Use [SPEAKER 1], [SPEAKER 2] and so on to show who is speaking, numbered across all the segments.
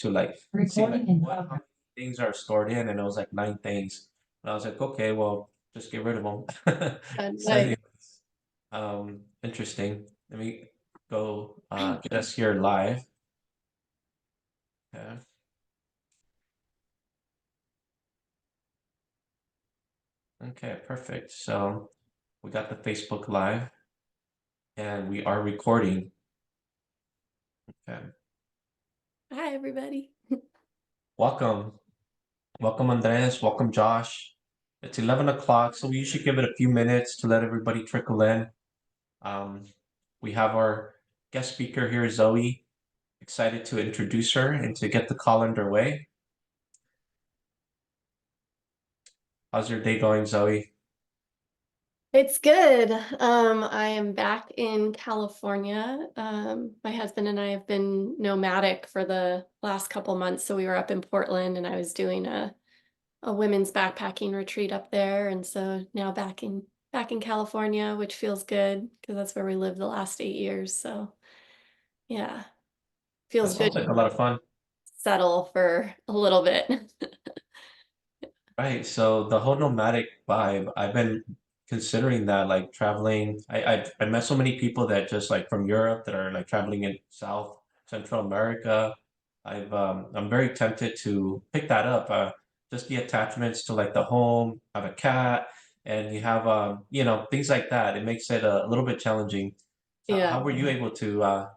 [SPEAKER 1] to like see like how many things are stored in, and it was like 9 things. And I was like, okay, well, just get rid of them. So
[SPEAKER 2] Nice.
[SPEAKER 1] anyways, interesting. Let me go get us here live. Okay. Okay, perfect. So we got the Facebook Live and we are recording. Okay.
[SPEAKER 2] Hi, everybody.
[SPEAKER 1] Welcome. Welcome, Andres. Welcome, Josh. It's 11 o'clock, so we usually give it a few minutes to let everybody trickle in. Um, we have our guest speaker here, Zoe. Excited to introduce her and to get the call underway. How's your day going, Zoe?
[SPEAKER 2] It's good. I am back in California. My husband and I have been nomadic for the last couple months. So we were up in Portland and I was doing a women's backpacking retreat up there. And so now back in California, which feels good because that's where we lived the last 8 years. So yeah,
[SPEAKER 1] That
[SPEAKER 2] feels good
[SPEAKER 1] sounds
[SPEAKER 2] to
[SPEAKER 1] like a lot of fun.
[SPEAKER 2] settle for a little bit.
[SPEAKER 1] Right. So the whole nomadic vibe, I've been considering that, like traveling. I met so many people that just like from Europe that are like traveling in South Central America. I'm very tempted to pick that up. Just the attachments to like the home, have a cat, and you have things like that. It makes it a little bit challenging.
[SPEAKER 2] Yeah.
[SPEAKER 1] How were you able to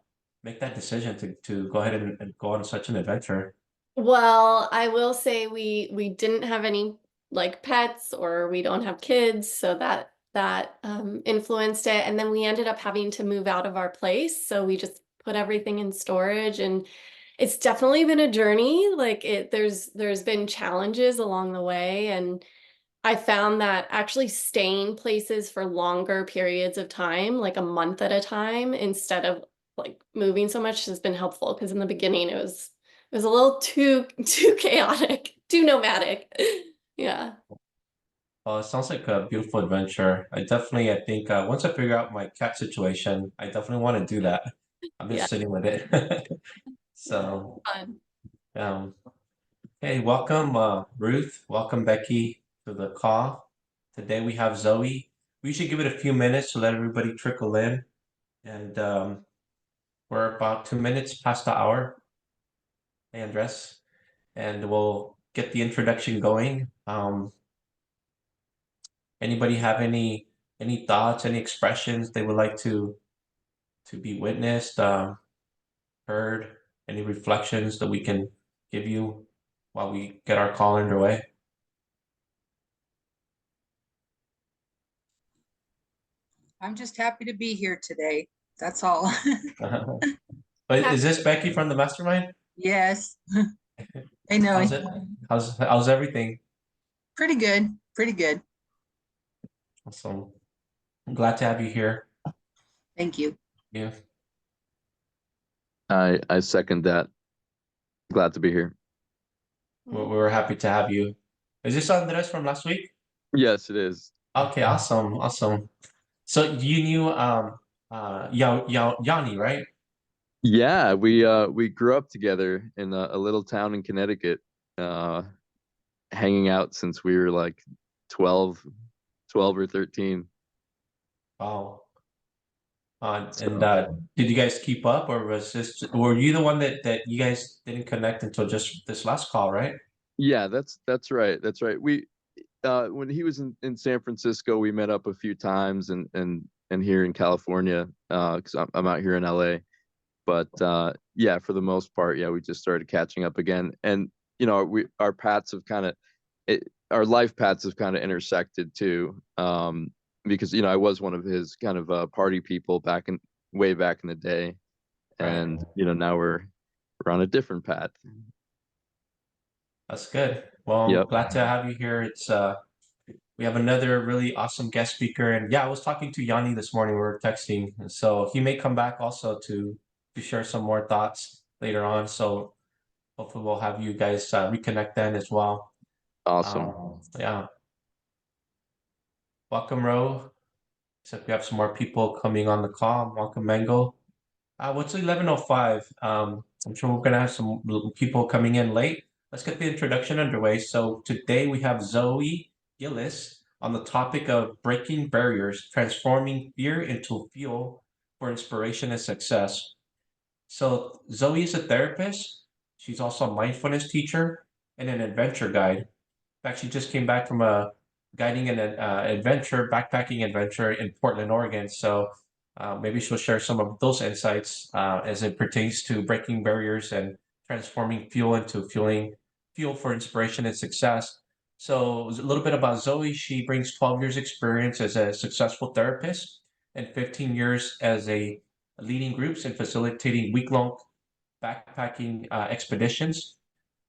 [SPEAKER 1] make that decision to go ahead and go on such an adventure?
[SPEAKER 2] Well, I will say we didn't have any like pets or we don't have kids, so that influenced it. And then we ended up having to move out of our place, so we just put everything in storage, and it's definitely been a journey. Like there's been challenges along the way, and I found that actually staying places for longer periods of time, like a month at a time, instead of like moving so much has been helpful because in the beginning it was a little too chaotic, too nomadic. Yeah.
[SPEAKER 1] Well, it sounds like a beautiful adventure. I think once I figure out my cat situation, I definitely want to do that. I've been
[SPEAKER 2] Yeah.
[SPEAKER 1] sitting with it.
[SPEAKER 2] Yeah.
[SPEAKER 1] So,
[SPEAKER 2] Fun.
[SPEAKER 1] um, hey, welcome, Ruth. Welcome, Becky, to the call. Today we have Zoe. We should give it a few minutes to let everybody trickle in. And we're about 2 minutes past the hour, hey, Andres. And we'll get the introduction going. Anybody have any thoughts, any expressions they would like to be witnessed, heard, any reflections that we can give you while we get our call underway?
[SPEAKER 3] I'm just happy to be here today. That's all.
[SPEAKER 1] But
[SPEAKER 2] Yeah.
[SPEAKER 1] is this Becky from the mastermind?
[SPEAKER 3] Yes, I know.
[SPEAKER 1] How's it? How's everything?
[SPEAKER 3] Pretty good. Pretty good.
[SPEAKER 1] Awesome. I'm glad to have you here.
[SPEAKER 3] Thank you.
[SPEAKER 1] Yeah.
[SPEAKER 4] I second that. Glad to be here.
[SPEAKER 1] We're happy to have you. Is this Andres from last week?
[SPEAKER 4] Yes, it is.
[SPEAKER 1] Okay, awesome, awesome. So you knew Yanni, right?
[SPEAKER 4] Yeah, we grew up together in a little town in Connecticut, uh, hanging out since we were like 12, 12 or 13.
[SPEAKER 1] Wow. And
[SPEAKER 4] So
[SPEAKER 1] did you guys keep up, or were you the one that you guys didn't connect until just this last call, right?
[SPEAKER 4] yeah, that's right. That's right. We when he was in San Francisco, we met up a few times and here in California, because I'm out here in LA. But yeah, for the most part, yeah, we just started catching up again. And we our paths have kind of our life paths have kind of intersected too. Because I was one of his kind of party people way back in the day,
[SPEAKER 1] Right.
[SPEAKER 4] and now we're on a different path.
[SPEAKER 1] That's good. Well, I'm
[SPEAKER 4] Yep.
[SPEAKER 1] glad to have you here. It's we have another really awesome guest speaker, and yeah, I was talking to Yanni this morning. We were texting, and so he may come back also to share some more thoughts later on. So hopefully, we'll have you guys reconnect then as well.
[SPEAKER 4] Awesome.
[SPEAKER 1] Yeah, welcome, Ro. Except we have some more people coming on the call. Welcome, Mango. What's 11:05? I'm sure we're gonna have some people coming in late. Let's get the introduction underway. So today we have Zoe Gillis on the topic of breaking barriers, transforming fear into fuel for inspiration and success. So Zoe is a therapist. She's also a mindfulness teacher and an adventure guide. In fact, she just came back from a guiding an adventure, backpacking adventure in Portland, Oregon. So maybe she'll share some of those insights as it pertains to breaking barriers and transforming fuel into fuel for inspiration and success. So a little bit about Zoe. She brings 12 years experience as a successful therapist and 15 years as a leading groups and facilitating week-long backpacking expeditions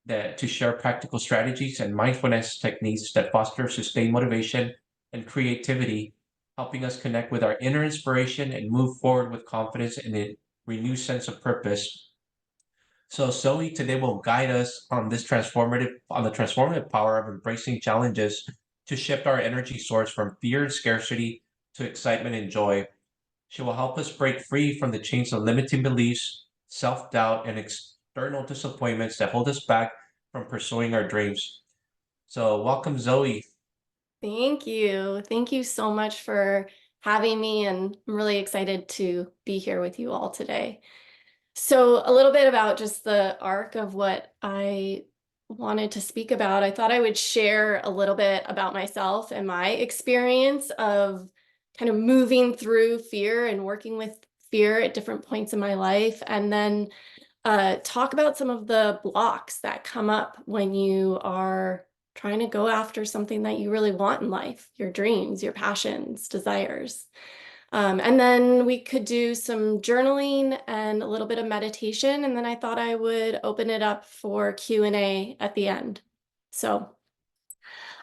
[SPEAKER 1] that to share practical strategies and mindfulness techniques that foster sustained motivation and creativity, helping us connect with our inner inspiration and move forward with confidence and a renewed sense of purpose. So Zoe today will guide us on the transformative power of embracing challenges to shift our energy source from fear and scarcity to excitement and joy. She will help us break free from the chains of limiting beliefs, self-doubt, and external disappointments that hold us back from pursuing our dreams. So welcome, Zoe.
[SPEAKER 2] Thank you. Thank you so much for having me, and I'm really excited to be here with you all today. So a little bit about just the arc of what I wanted to speak about. I thought I would share a little bit about myself and my experience of kind of moving through fear and working with fear at different points in my life, and then talk about some of the blocks that come up when you are trying to go after something that you really want in life, your dreams, your passions, desires. And then we could do some journaling and a little bit of meditation. And then I thought I would open it up for Q&A at the end. So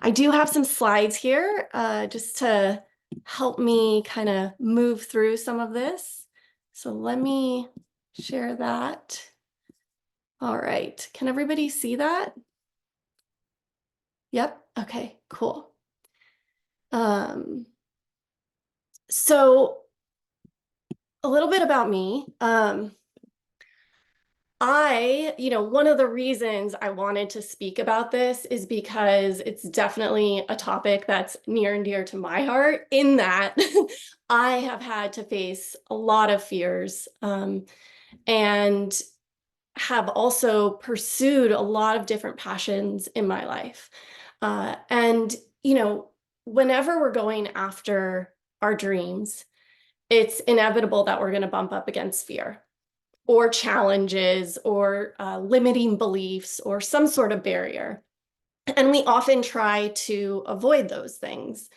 [SPEAKER 2] I do have some slides here just to help me kind of move through some of this. So let me share that. All right. Can everybody see that? Yep. Okay, cool. So a little bit about me. One of the reasons I wanted to speak about this is because it's definitely a topic that's near and dear to my heart, in that I have had to face a lot of fears, and have also pursued a lot of different passions in my life. And, whenever we're going after our dreams, it's inevitable that we're going to bump up against fear or challenges or limiting beliefs or some sort of barrier. And we often try to avoid those things.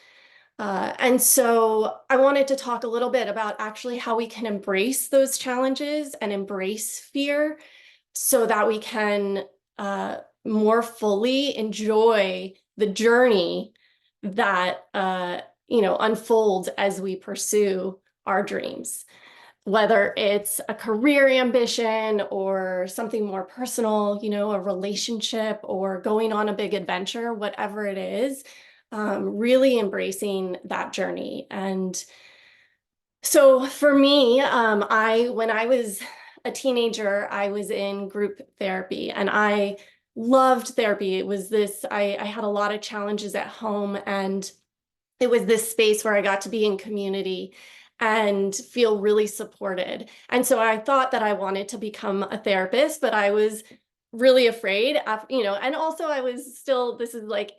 [SPEAKER 2] And so I wanted to talk a little bit about actually how we can embrace those challenges and embrace fear so that we can more fully enjoy the journey that unfolds as we pursue our dreams, whether it's a career ambition or something more personal, a relationship or going on a big adventure, whatever it is, really embracing that journey. And so for me, when I was a teenager, I was in group therapy and I loved therapy. It was I had a lot of challenges at home, and it was this space where I got to be in community and feel really supported. And so I thought that I wanted to become a therapist, but I was really afraid, and also I was still, this is like,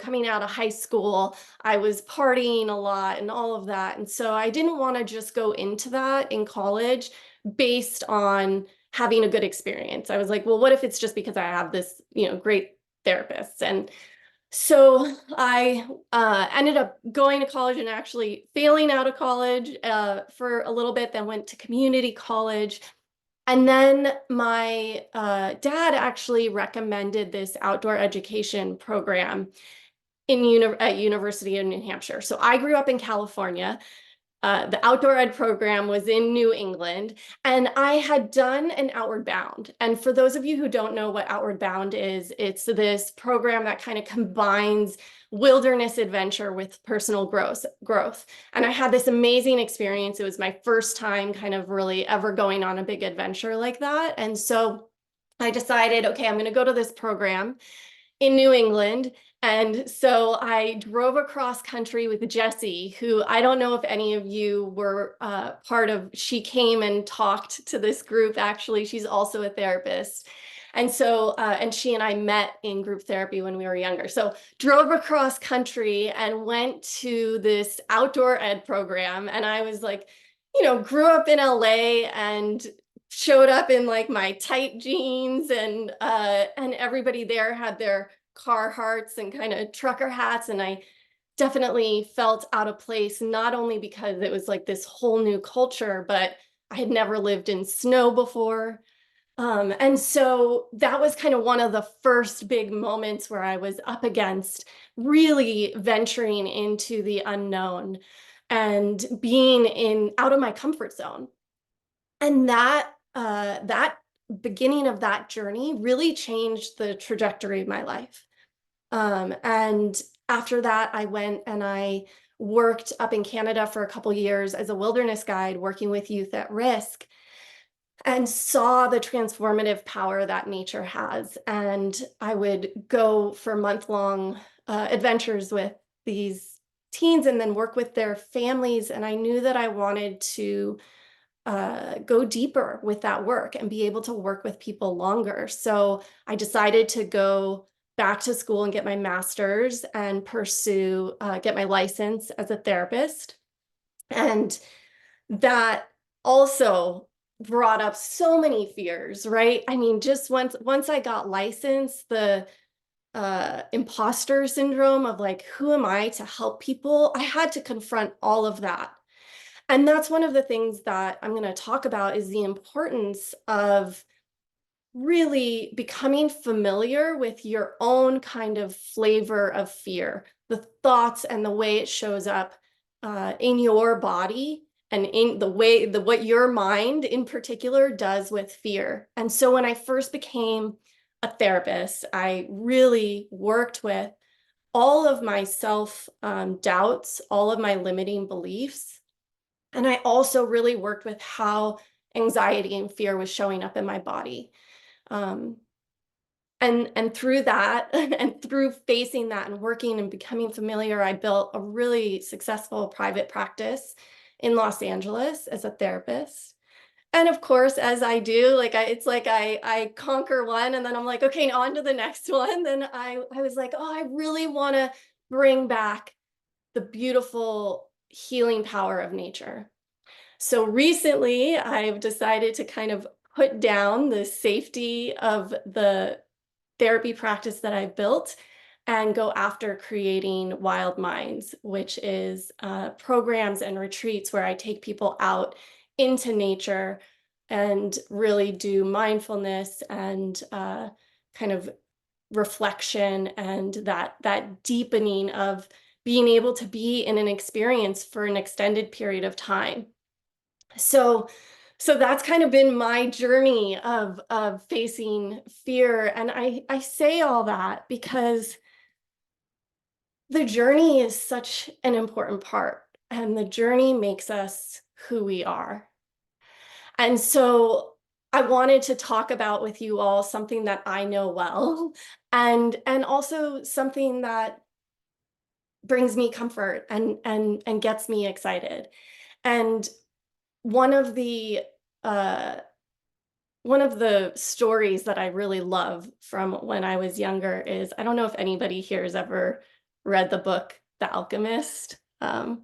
[SPEAKER 2] coming out of high school, I was partying a lot and all of that. And so I didn't want to just go into that in college based on having a good experience. I was like, well, what if it's just because I have this, great therapist? And so I ended up going to college and actually failing out of college for a little bit, then went to community college. And then my dad actually recommended this outdoor education program at University of New Hampshire. So I grew up in California. the outdoor ed program was in New England, and I had done an Outward Bound. And for those of you who don't know what Outward Bound is, it's this program that kind of combines wilderness adventure with personal growth. And I had this amazing experience. It was my first time kind of really ever going on a big adventure like that. And so I decided, okay, I'm going to go to this program in New England. And so I drove across country with Jessie, who I don't know if any of you were part of. She came and talked to this group. Actually, she's also a therapist. And so, and she and I met in group therapy when we were younger. So drove across country and went to this outdoor ed program. And I was like, you know, grew up in LA and showed up in like my tight jeans, and everybody there had their Carhartts and kind of trucker hats, and I definitely felt out of place, not only because it was like this whole new culture, but I had never lived in snow before. And so that was kind of one of the first big moments where I was up against really venturing into the unknown and being out of my comfort zone. And that beginning of that journey really changed the trajectory of my life. And after that, I went and I worked up in Canada for a couple years as a wilderness guide, working with youth at risk, and saw the transformative power that nature has. And I would go for month-long adventures with these teens and then work with their families. And I knew that I wanted to go deeper with that work and be able to work with people longer. So I decided to go back to school and get my master's and pursue, get my license as a therapist. And that also brought up so many fears, right? I mean, just once I got licensed, the imposter syndrome of like, who am I to help people? I had to confront all of that. And that's one of the things that I'm going to talk about, is the importance of really becoming familiar with your own kind of flavor of fear, the thoughts and the way it shows up in your body, and in the way what your mind in particular does with fear. And so when I first became a therapist, I really worked with all of my self doubts, all of my limiting beliefs. And I also really worked with how anxiety and fear was showing up in my body. And through that, and through facing that and working and becoming familiar, I built a really successful private practice in Los Angeles as a therapist. And of course, as I do, like it's like I conquer one, and then I'm like, okay, on to the next one. Then I was like, oh, I really want to bring back the beautiful healing power of nature. So recently, I've decided to kind of put down the safety of the therapy practice that I've built and go after creating Wild Minds, which is programs and retreats where I take people out into nature and really do mindfulness and kind of reflection, and that deepening of being able to be in an experience for an extended period of time. So that's kind of been my journey of facing fear. And I say all that because the journey is such an important part, and the journey makes us who we are. And so I wanted to talk about with you all something that I know well, and also something that brings me comfort and gets me excited. And one of the stories that I really love from when I was younger is, I don't know if anybody here has ever read the book The Alchemist. I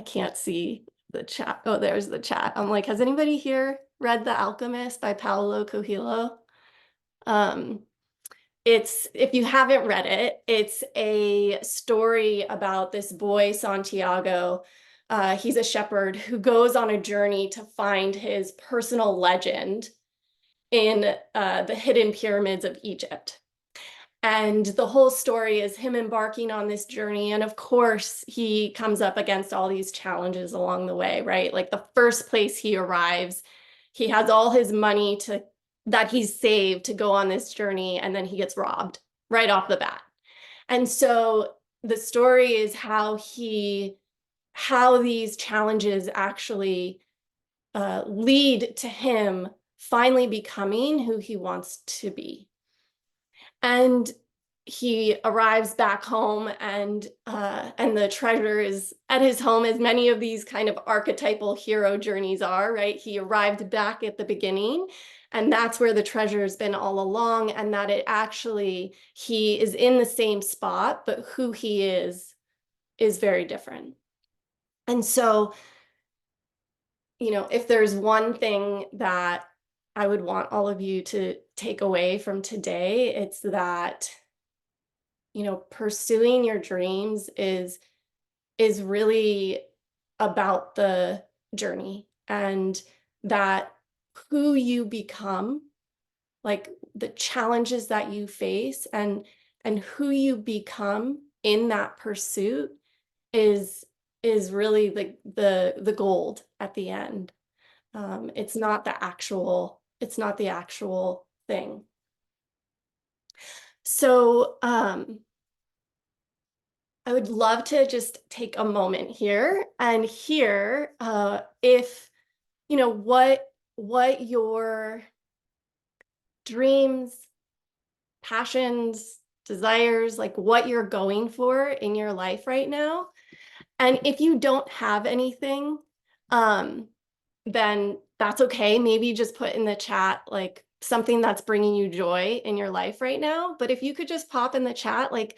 [SPEAKER 2] can't see the chat. Oh, there's the chat. I'm like, has anybody here read The Alchemist by Paulo Coelho? If you haven't read it, it's a story about this boy, Santiago. He's a shepherd who goes on a journey to find his personal legend in the hidden pyramids of Egypt. And the whole story is him embarking on this journey. And of course, he comes up against all these challenges along the way, right? Like the first place he arrives, he has all his money that he's saved to go on this journey, and then he gets robbed right off the bat. And so the story is how these challenges actually lead to him finally becoming who he wants to be. And he arrives back home, and the treasure is at his home, as many of these kind of archetypal hero journeys are, right? He arrived back at the beginning, and that's where the treasure has been all along, and that he is in the same spot, but who he is very different. And so, if there's one thing that I would want all of you to take away from today, it's that, pursuing your dreams is really about the journey, and that who you become, like the challenges that you face, and who you become in that pursuit is really the gold at the end. It's not the actual thing. So I would love to just take a moment here and hear if what your dreams, passions, desires, like what you're going for in your life right now. And if you don't have anything, then that's okay. Maybe just put in the chat like something that's bringing you joy in your life right now. But if you could just pop in the chat like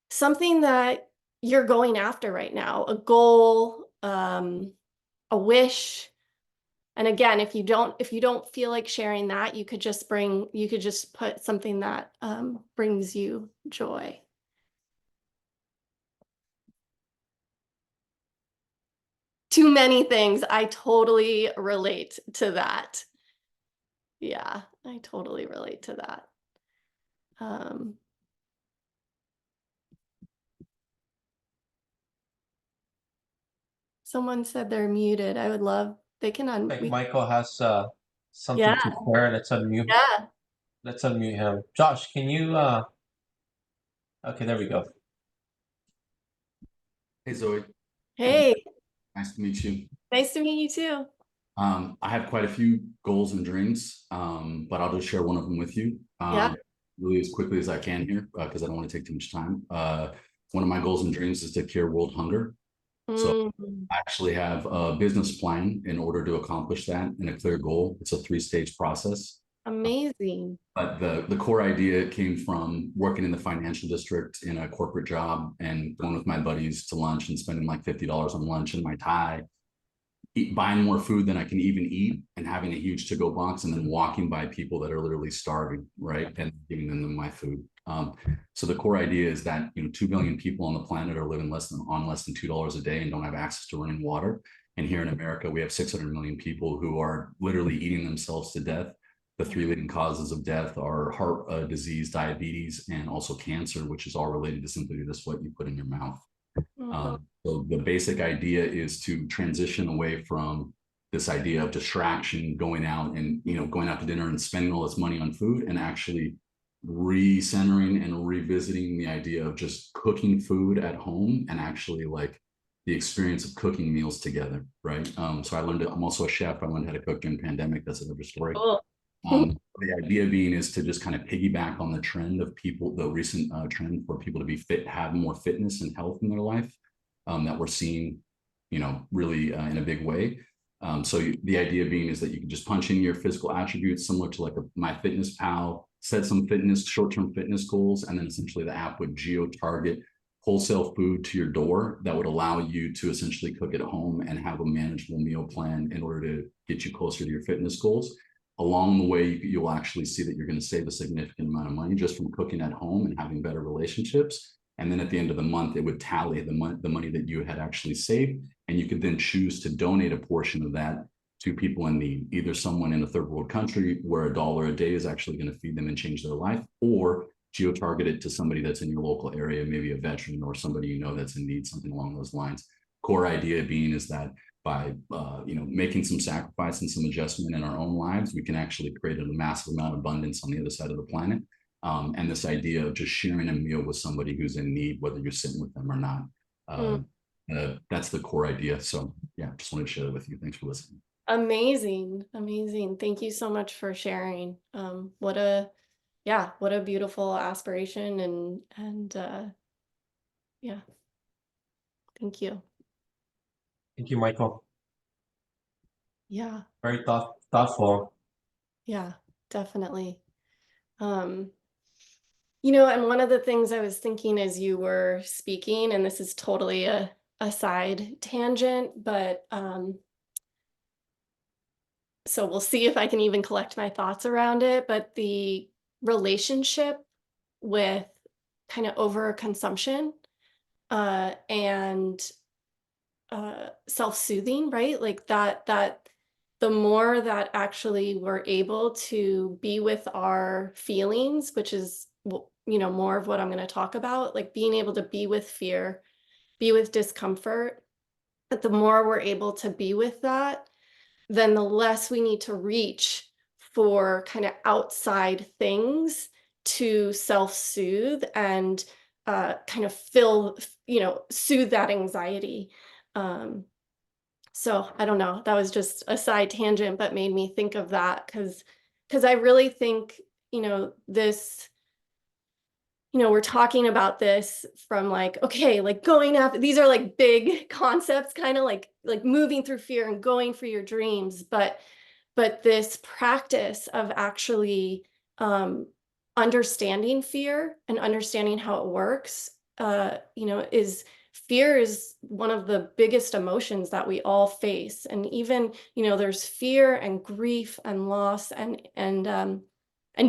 [SPEAKER 2] something that you're going after right now, a goal, a wish. And again, if you don't feel like sharing that, you could just put something that brings you joy. Too many things. I totally relate to that. Yeah, I totally relate to that. Someone said they're muted. I would love, they can
[SPEAKER 1] I think Michael has something
[SPEAKER 2] Yeah.
[SPEAKER 1] to share. Let's unmute.
[SPEAKER 2] Yeah.
[SPEAKER 1] Let's unmute him. Josh, can you okay, there we go.
[SPEAKER 5] Hey Zoe,
[SPEAKER 2] Hey,
[SPEAKER 5] nice to meet you.
[SPEAKER 2] nice to meet you too.
[SPEAKER 5] I have quite a few goals and dreams, but I'll just share one of them with you.
[SPEAKER 2] Yeah.
[SPEAKER 5] Really as quickly as I can here, because I don't want to take too much time. One of my goals and dreams is to cure world hunger. So I actually have a business plan in order to accomplish that and a clear goal. It's a 3-stage process.
[SPEAKER 2] Amazing.
[SPEAKER 5] But the core idea came from working in the financial district in a corporate job and going with my buddies to lunch and spending like $50 on lunch in my tie, buying more food than I can even eat, and having a huge to-go box, and then walking by people that are literally starving, right, and giving them my food. So the core idea is that 2 billion people on the planet are living on less than $2 a day and don't have access to running water. And here in America, we have 600 million people who are literally eating themselves to death. The 3 leading causes of death are heart disease, diabetes, and also cancer, which is all related to simply just what you put in your mouth. So the basic idea is to transition away from this idea of distraction, going out to dinner and spending all this money on food, and actually recentering and revisiting the idea of just cooking food at home and actually like the experience of cooking meals together, right? So I'm also a chef. I learned how to cook during the pandemic. That's another story.
[SPEAKER 2] Cool.
[SPEAKER 5] The idea being is to just kind of piggyback on the trend of people, the recent trend for people to be fit, have more fitness and health in their life that we're seeing, really in a big way. So the idea being is that you can just punch in your physical attributes similar to like MyFitnessPal, set some short-term fitness goals, and then essentially the app would geo-target wholesale food to your door that would allow you to essentially cook at home and have a manageable meal plan in order to get you closer to your fitness goals. Along the way, you'll actually see that you're going to save a significant amount of money just from cooking at home and having better relationships. And then at the end of the month, it would tally the money that you had actually saved. And you could then choose to donate a portion of that to people in need, either someone in a third world country where $1 a day is actually going to feed them and change their life, or geo-target it to somebody that's in your local area, maybe a veteran or somebody you know that's in need, something along those lines. Core idea being is that by making some sacrifice and some adjustment in our own lives, we can actually create a massive amount of abundance on the other side of the planet. And this idea of just sharing a meal with somebody who's in need, whether you're sitting with them or not, that's the core idea. So yeah, just wanted to share that with you. Thanks for listening.
[SPEAKER 2] Amazing, amazing. Thank you so much for sharing. What a beautiful aspiration, and yeah, thank you.
[SPEAKER 1] Thank you, Michael.
[SPEAKER 2] Yeah,
[SPEAKER 1] Very thoughtful.
[SPEAKER 2] yeah, definitely. And one of the things I was thinking as you were speaking, and this is totally a side tangent, but so we'll see if I can even collect my thoughts around it, but the relationship with kind of overconsumption and self-soothing, right? Like that the more that actually we're able to be with our feelings, which is more of what I'm going to talk about, like being able to be with fear, be with discomfort, but the more we're able to be with that, then the less we need to reach for kind of outside things to self-soothe and kind of soothe that anxiety. So I don't know, that was just a side tangent, but made me think of that because I really think, this, we're talking about this from like, okay, like going after, these are like big concepts, kind of like moving through fear and going for your dreams. But this practice of actually understanding fear and understanding how it works, fear is one of the biggest emotions that we all face. And even, there's fear and grief and loss and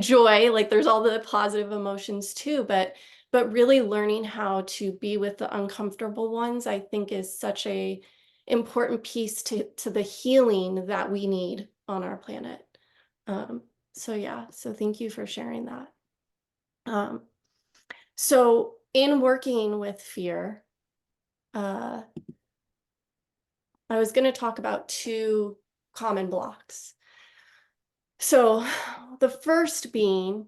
[SPEAKER 2] joy, like there's all the positive emotions too, but really learning how to be with the uncomfortable ones, I think is such a important piece to the healing that we need on our planet. So thank you for sharing that. So in working with fear, I was going to talk about two common blocks. So the first being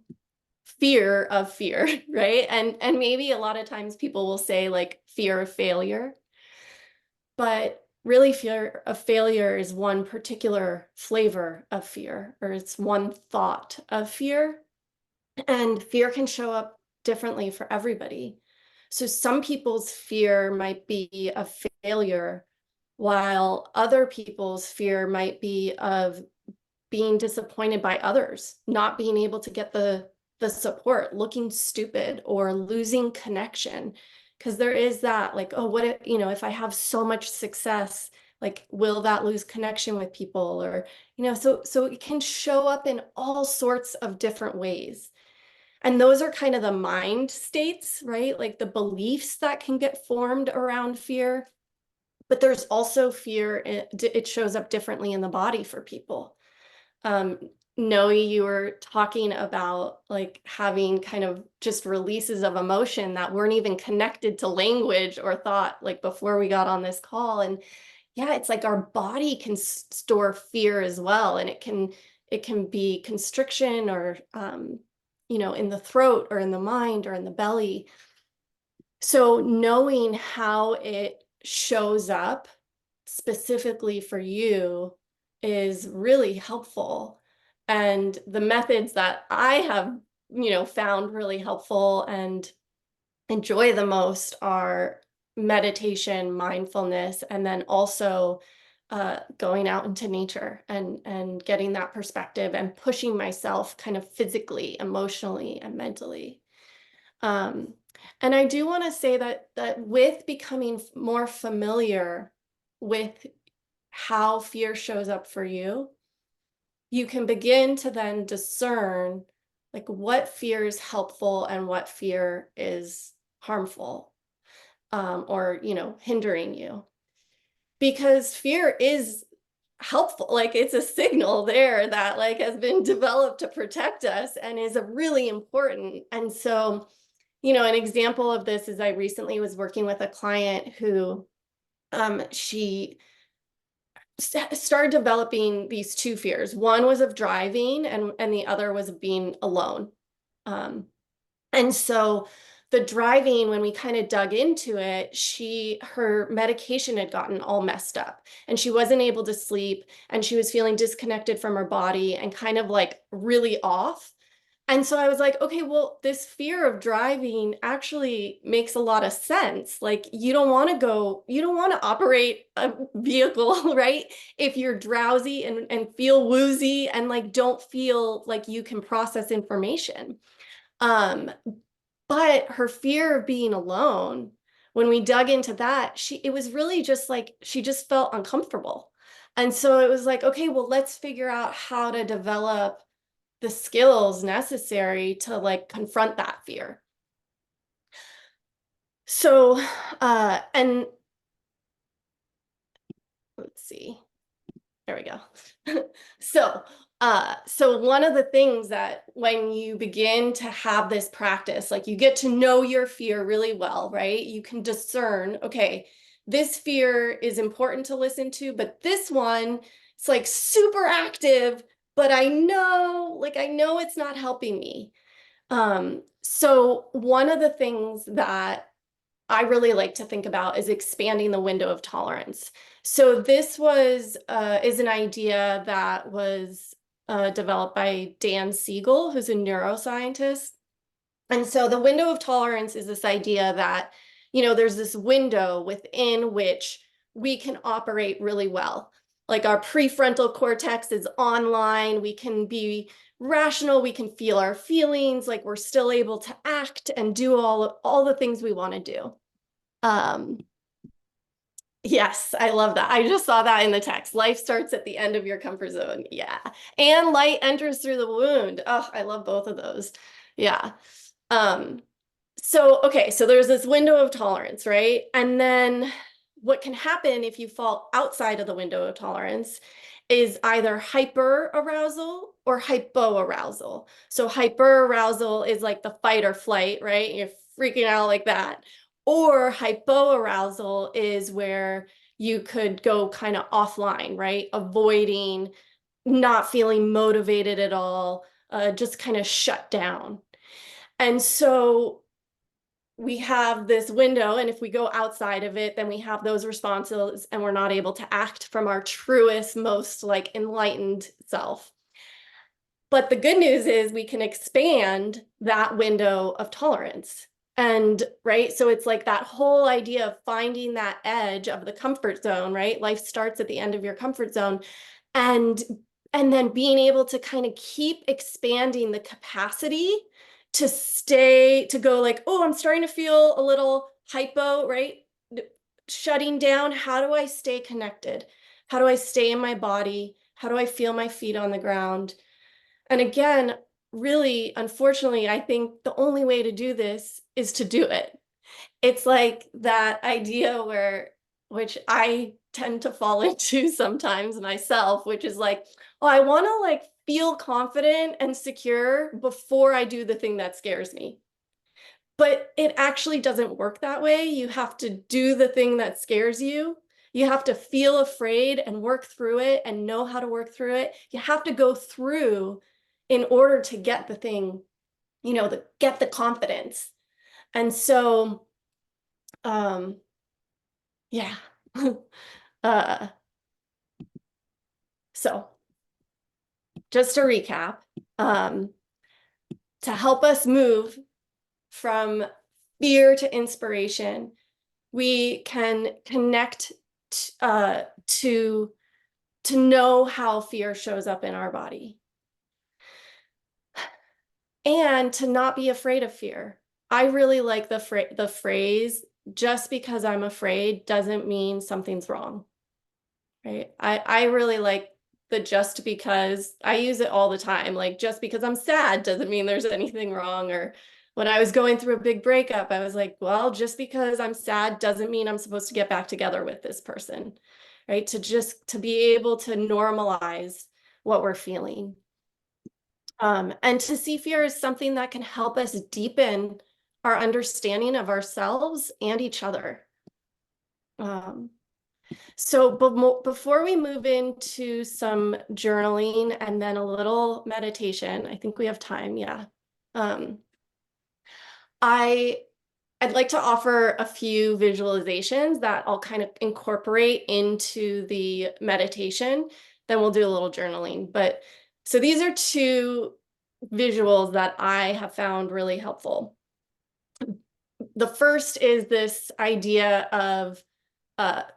[SPEAKER 2] fear of fear, right? And maybe a lot of times people will say like fear of failure, but really fear of failure is one particular flavor of fear, or it's one thought of fear. And fear can show up differently for everybody. So some people's fear might be of failure, while other people's fear might be of being disappointed by others, not being able to get the support, looking stupid, or losing connection. Because there is that, like, oh, what if, if I have so much success, like, will that lose connection with people? Or, so it can show up in all sorts of different ways. And those are kind of the mind states, right? Like the beliefs that can get formed around fear. But there's also fear, it shows up differently in the body for people. Noe, you were talking about like having kind of just releases of emotion that weren't even connected to language or thought, like before we got on this call. And yeah, it's like our body can store fear as well. And it can be constriction or, in the throat or in the mind or in the belly. So knowing how it shows up specifically for you is really helpful. And the methods that I have, found really helpful and enjoy the most are meditation, mindfulness, and then also going out into nature and getting that perspective and pushing myself kind of physically, emotionally, and mentally. And I do want to say that with becoming more familiar with how fear shows up for you, you can begin to then discern like what fear is helpful and what fear is harmful, or hindering you. Because fear is helpful. Like it's a signal there that like has been developed to protect us and is a really important. And so, you know, an example of this is I recently was working with a client who she started developing these two fears. One was of driving and the other was of being alone. And so the driving, when we kind of dug into it, her medication had gotten all messed up and she wasn't able to sleep and she was feeling disconnected from her body and kind of like really off. And so I was like, okay, well, this fear of driving actually makes a lot of sense. Like you don't want to operate a vehicle, right? If you're drowsy and feel woozy and like don't feel like you can process information. But her fear of being alone, when we dug into that, it was really just like she just felt uncomfortable. And so it was like, okay, well, let's figure out how to develop the skills necessary to like confront that fear. So, and let's see. There we go. So one of the things that when you begin to have this practice, like you get to know your fear really well, right? You can discern, okay, this fear is important to listen to, but this one, it's like super active, but I know it's not helping me. So one of the things that I really like to think about is expanding the window of tolerance. So this is an idea that was developed by Dan Siegel, who's a neuroscientist. And so the window of tolerance is this idea that, you know, there's this window within which we can operate really well. Like our prefrontal cortex is online, we can be rational, we can feel our feelings, like we're still able to act and do all the things we want to do. Yes, I love that. I just saw that in the text. Life starts at the end of your comfort zone. Yeah. And light enters through the wound. Oh, I love both of those. Yeah. Okay, so there's this window of tolerance, right? And then what can happen if you fall outside of the window of tolerance is either hyper arousal or hypoarousal. So hyper arousal is like the fight or flight, right? You're freaking out like that. Or hypoarousal is where you could go kind of offline, right? Avoiding, not feeling motivated at all, just kind of shut down. And so we have this window, and if we go outside of it, then we have those responses and we're not able to act from our truest, most like enlightened self. But the good news is we can expand that window of tolerance. And right, so it's like that whole idea of finding that edge of the comfort zone, right? Life starts at the end of your comfort zone. And then being able to kind of keep expanding the capacity to go like, oh, I'm starting to feel a little hypo, right? Shutting down. How do I stay connected? How do I stay in my body? How do I feel my feet on the ground? And again, really, unfortunately, I think the only way to do this is to do it. It's like that idea which I tend to fall into sometimes myself, which is like, oh, I want to like feel confident and secure before I do the thing that scares me. But it actually doesn't work that way. You have to do the thing that scares you. You have to feel afraid and work through it and know how to work through it. You have to go through in order to get the thing, you know, get the confidence. And so, yeah. So just to recap, to help us move from fear to inspiration, we can connect to know how fear shows up in our body and to not be afraid of fear. I really like the phrase, just because I'm afraid doesn't mean something's wrong, right? I really like the just because. I use it all the time. Like, just because I'm sad doesn't mean there's anything wrong. Or when I was going through a big breakup, I was like, well, just because I'm sad doesn't mean I'm supposed to get back together with this person, right? To be able to normalize what we're feeling. And to see fear as something that can help us deepen our understanding of ourselves and each other. So before we move into some journaling and then a little meditation, I think we have time, yeah. I'd like to offer a few visualizations that I'll kind of incorporate into the meditation. Then we'll do a little journaling. But so these are two visuals that I have found really helpful. The first is this idea of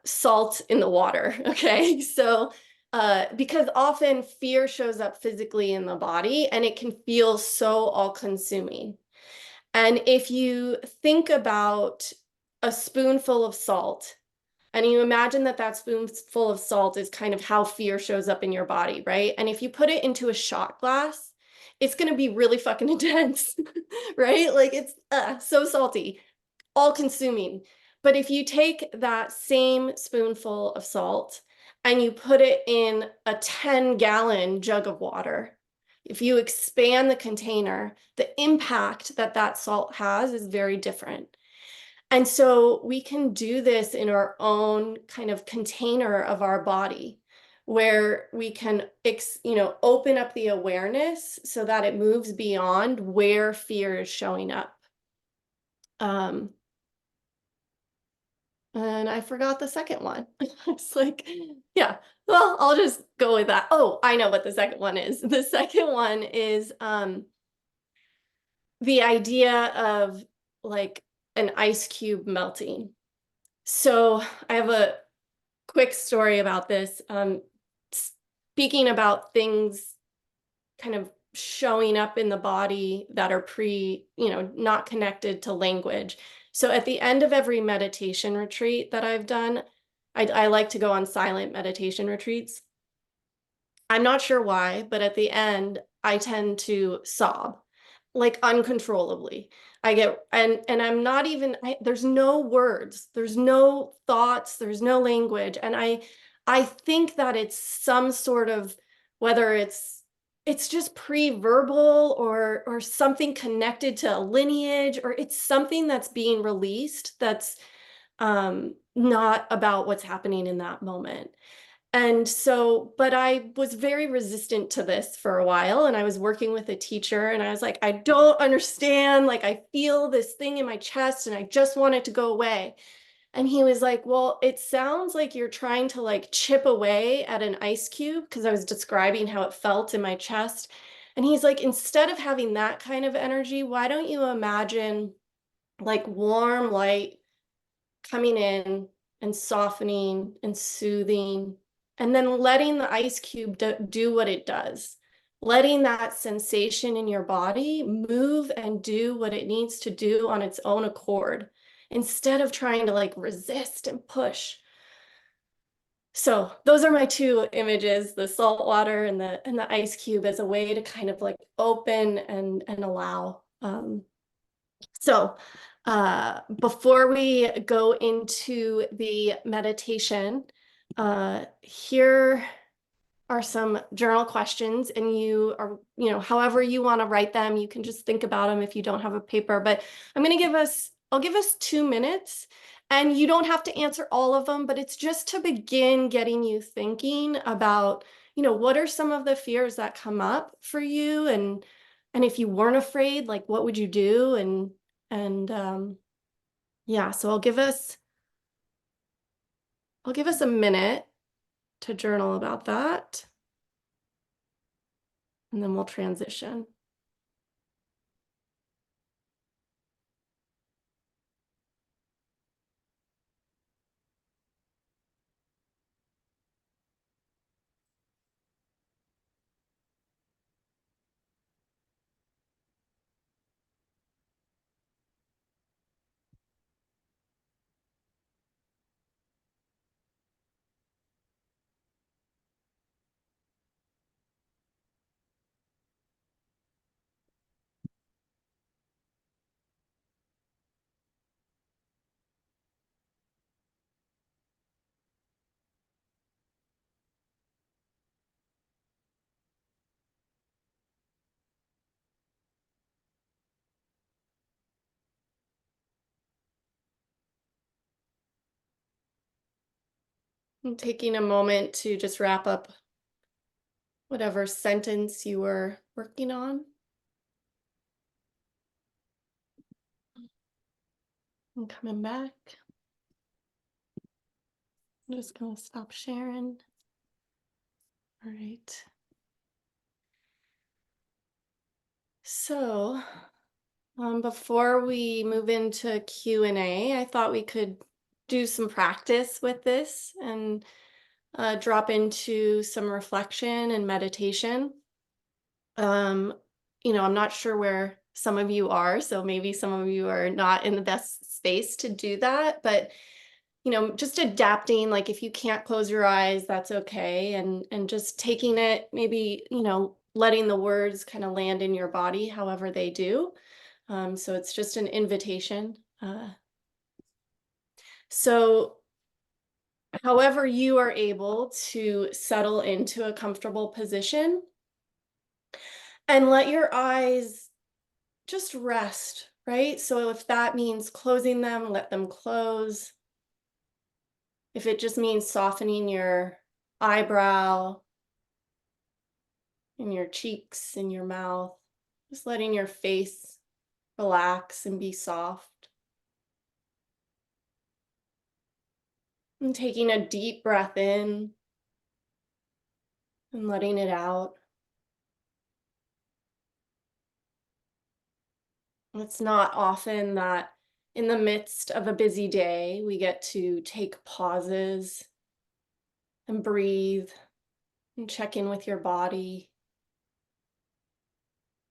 [SPEAKER 2] salt in the water. Okay, so because often fear shows up physically in the body and it can feel so all-consuming. And if you think about a spoonful of salt, and you imagine that that spoonful of salt is kind of how fear shows up in your body, right? And if you put it into a shot glass, it's going to be really fucking intense, right? Like it's so salty, all consuming. But if you take that same spoonful of salt and you put it in a 10-gallon jug of water, if you expand the container, the impact that that salt has is very different. And so we can do this in our own kind of container of our body, where we can, open up the awareness so that it moves beyond where fear is showing up. And I forgot the second one. It's like, yeah, well, I'll just go with that. Oh, I know what the second one is. The second one is the idea of like an ice cube melting. So I have a quick story about this. Speaking about things kind of showing up in the body that are not connected to language. So at the end of every meditation retreat that I've done, I like to go on silent meditation retreats. I'm not sure why, but at the end, I tend to sob like uncontrollably. And I'm not even, there's no words, there's no thoughts, there's no language. And I think that it's some sort of, whether it's just pre-verbal or something connected to a lineage, or it's something that's being released that's not about what's happening in that moment. And so, but I was very resistant to this for a while, and I was working with a teacher and I was like, I don't understand, like I feel this thing in my chest and I just want it to go away. And he was like, well, it sounds like you're trying to like chip away at an ice cube, because I was describing how it felt in my chest. And he's like, instead of having that kind of energy, why don't you imagine like warm light coming in and softening and soothing, and then letting the ice cube do what it does, letting that sensation in your body move and do what it needs to do on its own accord, instead of trying to like resist and push. So those are my two images, the salt water and the ice cube, as a way to kind of like open and allow. So before we go into the meditation, here are some journal questions, and you are, however you want to write them, you can just think about them if you don't have a paper, but I'll give us 2 minutes, and you don't have to answer all of them, but it's just to begin getting you thinking about, what are some of the fears that come up for you, and if you weren't afraid, like what would you do? And yeah, so I'll give us a minute to journal about that, and then we'll transition. And taking a moment to just wrap up whatever sentence you were working on. And coming back. I'm just going to stop sharing. All right. So, before we move into Q&A, I thought we could do some practice with this and drop into some reflection and meditation. I'm not sure where some of you are, so maybe some of you are not in the best space to do that, but just adapting, like if you can't close your eyes, that's okay. And just taking it, maybe, letting the words kind of land in your body, however they do. So it's just an invitation. So however you are able to settle into a comfortable position and let your eyes just rest, right? So if that means closing them, let them close. If it just means softening your eyebrow and your cheeks and your mouth, just letting your face relax and be soft. And taking a deep breath in and letting it out. It's not often that in the midst of a busy day, we get to take pauses and breathe and check in with your body.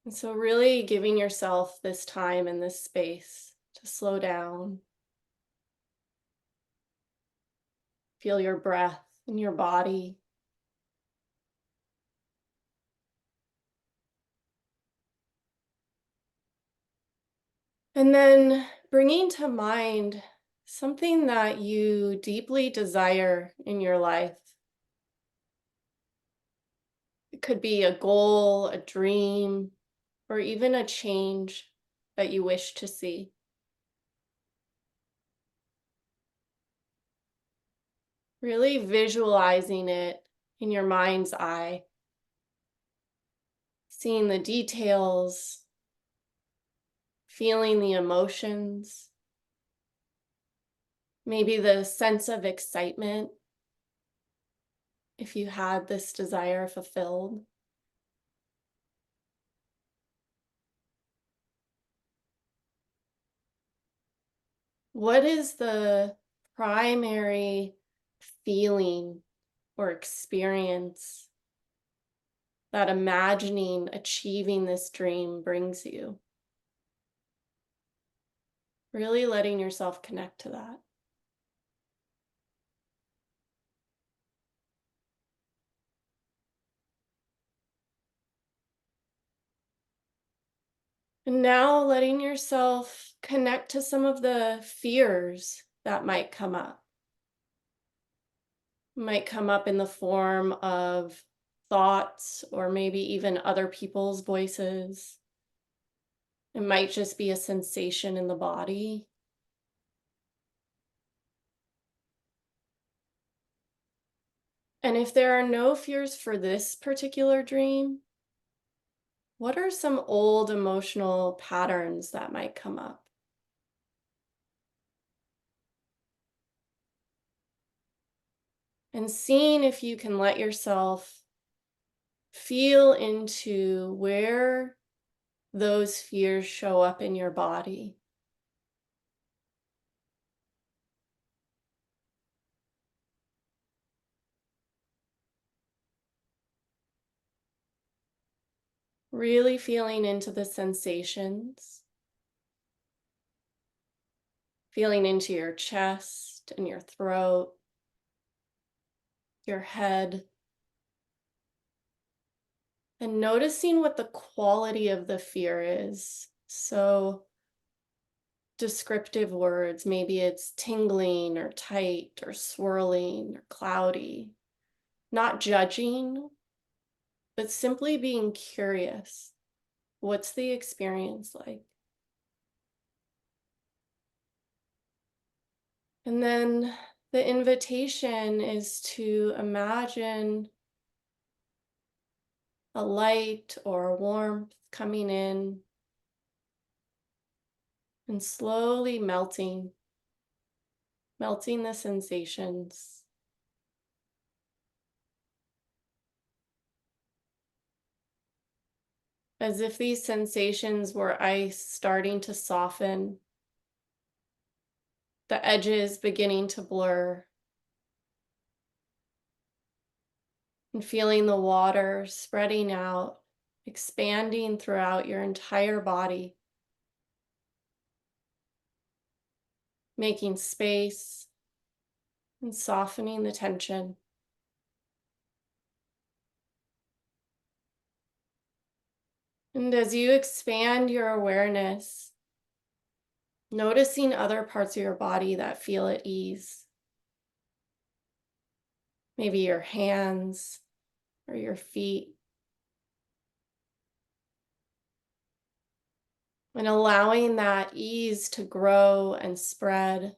[SPEAKER 2] And so really giving yourself this time and this space to slow down. Feel your breath in your body. And then bringing to mind something that you deeply desire in your life. It could be a goal, a dream, or even a change that you wish to see. Really visualizing it in your mind's eye, seeing the details, feeling the emotions, maybe the sense of excitement if you had this desire fulfilled. What is the primary feeling or experience that imagining achieving this dream brings you? Really letting yourself connect to that. And now letting yourself connect to some of the fears that might come up. Might come up in the form of thoughts or maybe even other people's voices. It might just be a sensation in the body. And if there are no fears for this particular dream, what are some old emotional patterns that might come up? And seeing if you can let yourself feel into where those fears show up in your body. Really feeling into the sensations. Feeling into your chest and your throat, your head. And noticing what the quality of the fear is. So descriptive words, maybe it's tingling or tight or swirling or cloudy. Not judging, but simply being curious. What's the experience like? And then the invitation is to imagine a light or warmth coming in and slowly melting the sensations. As if these sensations were ice starting to soften, the edges beginning to blur, and feeling the water spreading out, expanding throughout your entire body, making space and softening the tension. And as you expand your awareness, noticing other parts of your body that feel at ease. Maybe your hands or your feet. And allowing that ease to grow and spread.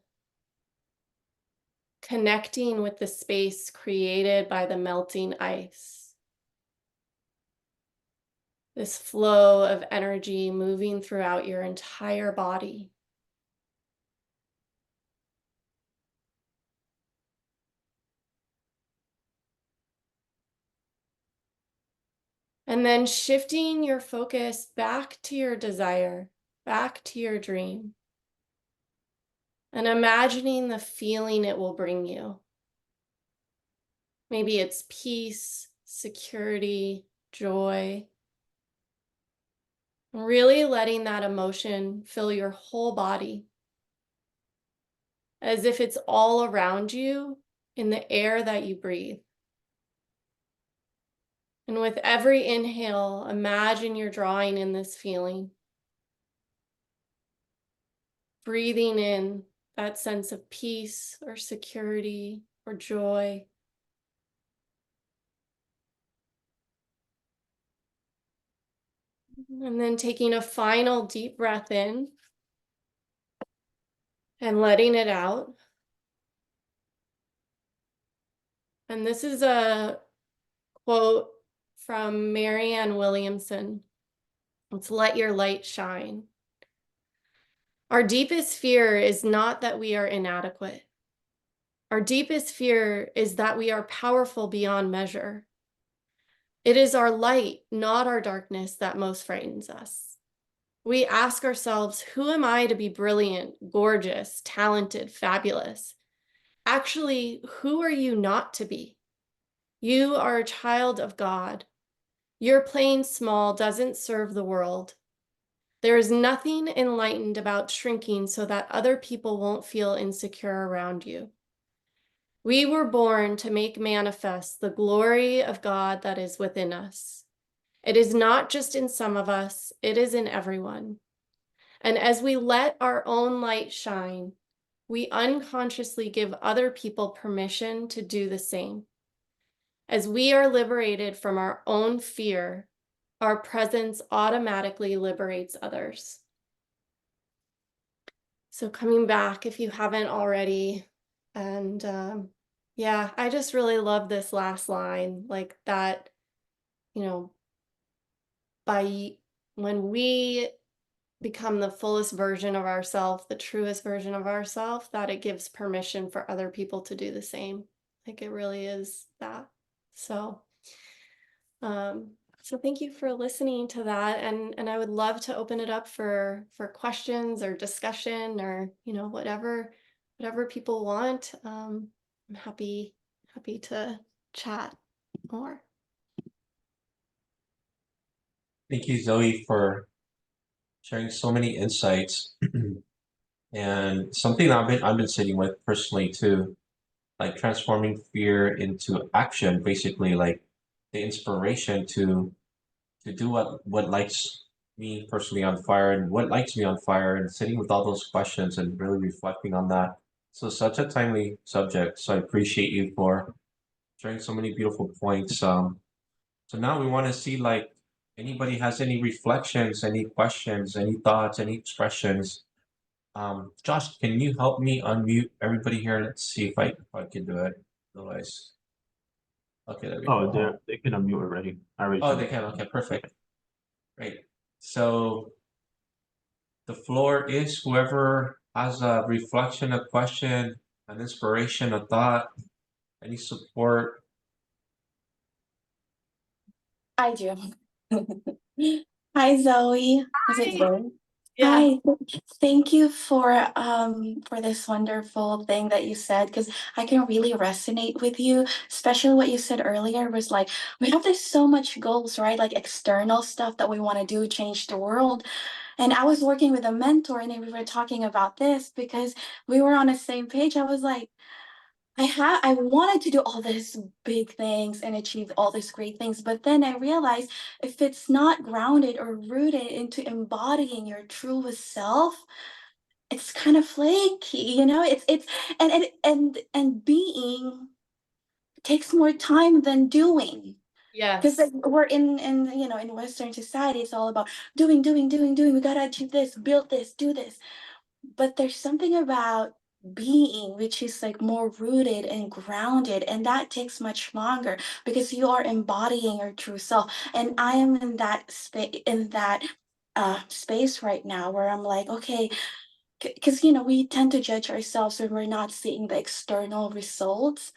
[SPEAKER 2] Connecting with the space created by the melting ice. This flow of energy moving throughout your entire body. And then shifting your focus back to your desire, back to your dream. And imagining the feeling it will bring you. Maybe it's peace, security, joy. Really letting that emotion fill your whole body. As if it's all around you in the air that you breathe. And with every inhale, imagine you're drawing in this feeling. Breathing in that sense of peace or security or joy. And then taking a final deep breath in and letting it out. And this is a quote from Marianne Williamson. It's "Let your light shine." Our deepest fear is not that we are inadequate. Our deepest fear is that we are powerful beyond measure. It is our light, not our darkness, that most frightens us. We ask ourselves, who am I to be brilliant, gorgeous, talented, fabulous? Actually, who are you not to be? You are a child of God. Your playing small doesn't serve the world. There is nothing enlightened about shrinking so that other people won't feel insecure around you. We were born to make manifest the glory of God that is within us. It is not just in some of us, it is in everyone. And as we let our own light shine, we unconsciously give other people permission to do the same. As we are liberated from our own fear, our presence automatically liberates others. So coming back, if you haven't already, and yeah, I just really love this last line, like that, when we become the fullest version of ourselves, the truest version of ourselves, that it gives permission for other people to do the same. Like it really is that. So, so thank you for listening to that, and I would love to open it up for questions or discussion or whatever people want. I'm happy to chat more.
[SPEAKER 1] Thank you, Zoe, for sharing so many insights. And something I've been sitting with personally too, like transforming fear into action, basically like the inspiration to do what lights me personally on fire and what lights me on fire, and sitting with all those questions and really reflecting on that. So such a timely subject. So I appreciate you for sharing so many beautiful points. So now we want to see like anybody has any reflections, any questions, any thoughts, any expressions Josh, can you help me unmute everybody here? Let's see if I can do it. Otherwise, okay, there we
[SPEAKER 6] Oh,
[SPEAKER 1] go.
[SPEAKER 6] they can unmute already. I already
[SPEAKER 1] Oh,
[SPEAKER 6] sent
[SPEAKER 1] they
[SPEAKER 6] it.
[SPEAKER 1] can. Okay, perfect. Great. So the floor is whoever has a reflection, a question, an inspiration, a thought, any support.
[SPEAKER 7] I do. Hi, Zoe. Is it
[SPEAKER 2] Hi.
[SPEAKER 7] Zoe?
[SPEAKER 2] Yeah.
[SPEAKER 7] Hi. Thank you for this wonderful thing that you said, because I can really resonate with you, especially what you said earlier was like we have this so much goals, right? Like external stuff that we want to do, change the world. And I was working with a mentor and we were talking about this because we were on the same page. I was like, I wanted to do all these big things and achieve all these great things, but then I realized if it's not grounded or rooted into embodying your truest self, it's kind of flaky, you know? It's and being takes more time than doing. Because
[SPEAKER 2] Yes.
[SPEAKER 7] like we're in you know in Western society, it's all about doing. We gotta achieve this, build this, do this. But there's something about being which is like more rooted and grounded, and that takes much longer because you are embodying your true self. And I am in that space right now where I'm like, okay, because you know we tend to judge ourselves when we're not seeing the external results,